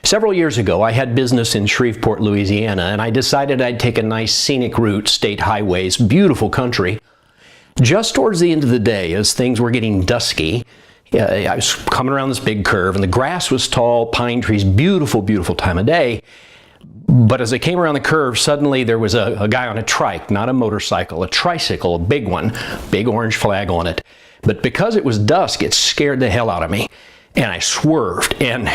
Several years ago, I had business in Shreveport, Louisiana, and I decided I'd take a nice scenic route, state highways, beautiful country. Just towards the end of the day, as things were getting dusky, I was coming around this big curve, and the grass was tall, pine trees, beautiful, beautiful time of day. But as I came around the curve, suddenly there was a guy on a trike, not a motorcycle, a tricycle, a big one, big orange flag on it. But because it was dusk, it scared the hell out of me. And I swerved, and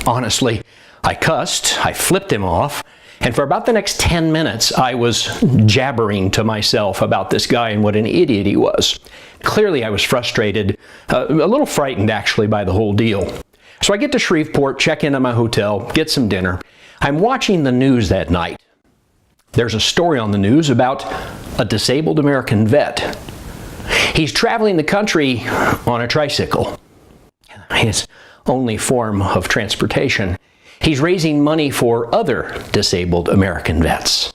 honestly, I cussed, I flipped him off, and for about the next 10 minutes, I was jabbering to myself about this guy and what an idiot he was. Clearly, I was frustrated, a little frightened actually by the whole deal. So I get to Shreveport, check into my hotel, get some dinner. I'm watching the news that night. There's a story on the news about a disabled American vet. He's traveling the country on a tricycle, his only form of transportation. He's raising money for other disabled American vets.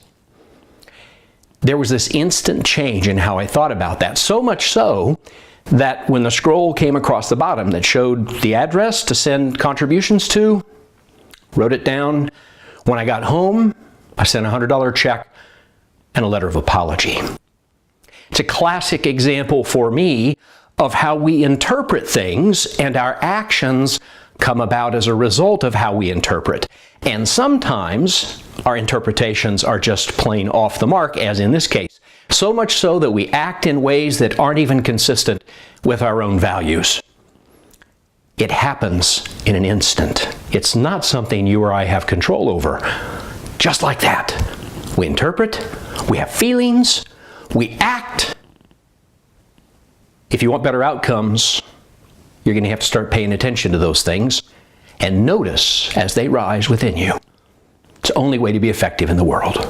There was this instant change in how I thought about that, so much so that when the scroll came across the bottom that showed the address to send contributions to, wrote it down. When I got home, I sent a $100 check and a letter of apology. It's a classic example for me of how we interpret things, and our actions come about as a result of how we interpret. And sometimes our interpretations are just plain off the mark, as in this case. So much so that we act in ways that aren't even consistent with our own values. It happens in an instant. It's not something you or I have control over. Just like that. We interpret, we have feelings, we act. If you want better outcomes, you're going to have to start paying attention to those things and notice as they rise within you. It's the only way to be effective in the world.